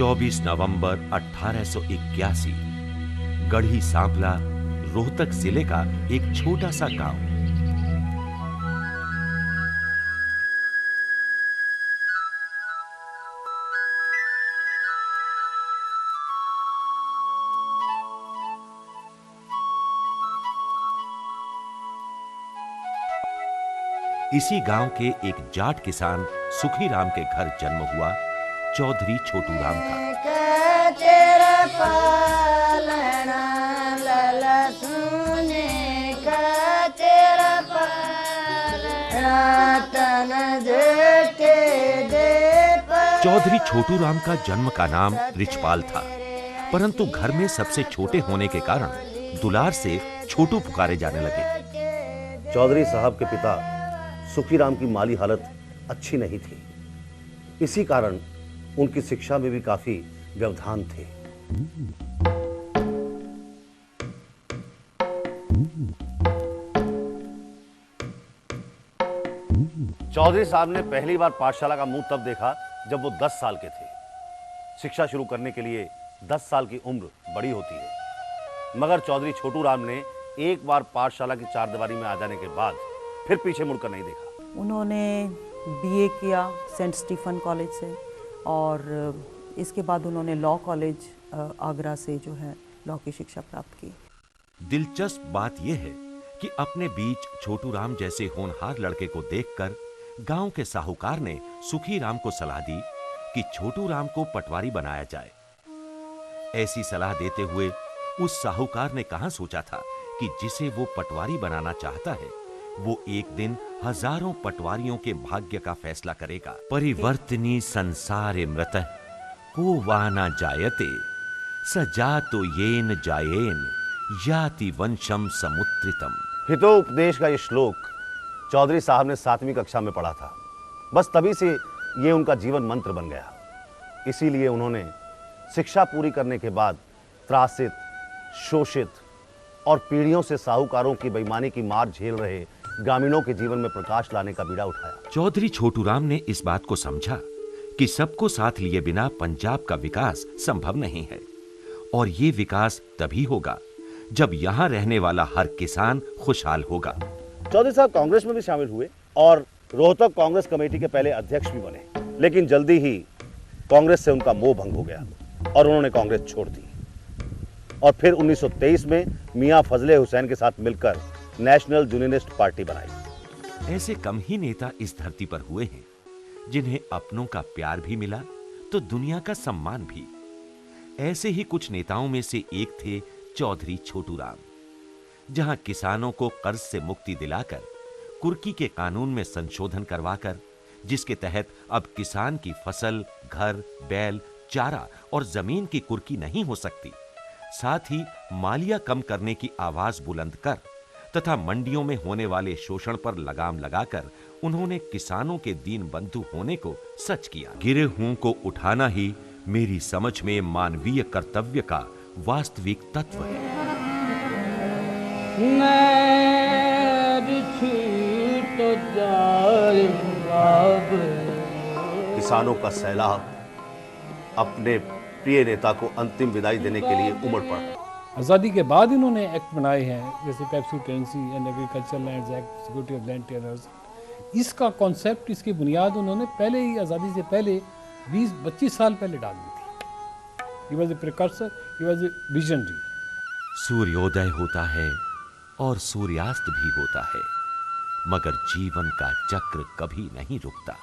24 नवंबर 1881 गढ़ी सांपला, रोहतक जिले का एक छोटा सा गांव। इसी गांव के एक जाट किसान सुखीराम के घर जन्म हुआ चौधरी छोटू राम का। चौधरी छोटू राम का जन्म का नाम रिछपाल था, परंतु घर में सबसे छोटे होने के कारण दुलार से छोटू पुकारे जाने लगे। चौधरी साहब के पिता सुखीराम की माली हालत अच्छी नहीं थी, इसी कारण उनकी शिक्षा में भी काफी व्यवधान थे। चौधरी साहब ने पहली बार पाठशाला का मुंह तब देखा जब वो 10 साल के थे। शिक्षा शुरू करने के लिए 10 साल की उम्र बड़ी होती है, मगर चौधरी छोटू राम ने एक बार पाठशाला की चारदीवारी में आ जाने के बाद फिर पीछे मुड़कर नहीं देखा। उन्होंने बीए किया सेंट स्टीफन कॉलेज से, और इसके बाद उन्होंने लॉ कॉलेज आगरा से जो है लॉ की शिक्षा प्राप्त की। दिलचस्प बात यह है कि अपने बीच छोटू राम जैसे होनहार लड़के को देखकर गांव के साहूकार ने सुखीराम को सलाह दी कि छोटू राम को पटवारी बनाया जाए। ऐसी सलाह देते हुए उस साहूकार ने कहां सोचा था कि जिसे वो पटवारी बनाना चाहता है वो एक दिन हजारों पटवारियों के भाग्य का फैसला करेगा। परिवर्तनी संसारे मृतः को वाना जायते स जातो येन जायेन याति वंशम समुत्रितम। हितोपदेश का ये श्लोक चौधरी साहब ने 7वीं कक्षा में पढ़ा था। बस तभी से ये उनका जीवन मंत्र बन गया। इसीलिए उन्होंने शिक्षा पूरी करने के बाद त्रासित, शोषित और पीढ़ियों से साहूकारों की बेईमानी की मार झेल रहे ग्रामीणों के जीवन में प्रकाश लाने का बीड़ा उठाया। चौधरी छोटू राम ने इस बात को समझा कि सबको साथ लिए बिना पंजाब का विकास संभव नहीं है, और ये विकास तभी होगा जब यहाँ रहने वाला हर किसान खुशहाल होगा। चौधरी साहब कांग्रेस में भी शामिल हुए और रोहतक कांग्रेस कमेटी के पहले अध्यक्ष भी बने, लेकिन जल्दी ही कांग्रेस से उनका मोह भंग हो गया और उन्होंने कांग्रेस छोड़ दी। और फिर 1923 में मियां फजले हुसैन के साथ मिलकर नेशनल यूनियनिस्ट पार्टी बनाई। ऐसे कम ही नेता इस धरती पर हुए हैं जिन्हें अपनों का प्यार भी मिला तो दुनिया का सम्मान भी। ऐसे ही कुछ नेताओं में से एक थे चौधरी छोटू राम। जहां किसानों को कर्ज से मुक्ति दिलाकर, कुर्की के कानून में संशोधन करवाकर, जिसके तहत अब किसान की फसल, घर, बैल, चारा और जमीन की कुर्की नहीं हो सकती, साथ ही मालिया कम करने की आवाज बुलंद कर तथा मंडियों में होने वाले शोषण पर लगाम लगाकर उन्होंने किसानों के दीन बंधु होने को सच किया। गिरे हुओं को उठाना ही मेरी समझ में मानवीय कर्तव्य का वास्तविक तत्व है। किसानों का सैलाब अपने प्रिय नेता को अंतिम विदाई देने के लिए उमड़ पड़ा। आज़ादी के बाद इन्होंने एक्ट बनाए हैं, जैसे PEPSU tenancy and agriculture lands act, security of land tenures. इसका कॉन्सेप्ट, इसकी बुनियाद उन्होंने पहले ही आज़ादी से पहले 20-25 साल पहले डाल दी थी। He was a precursor, he was a visionary. सूर्योदय होता है और सूर्यास्त भी होता है, मगर जीवन का चक्र कभी नहीं रुकता।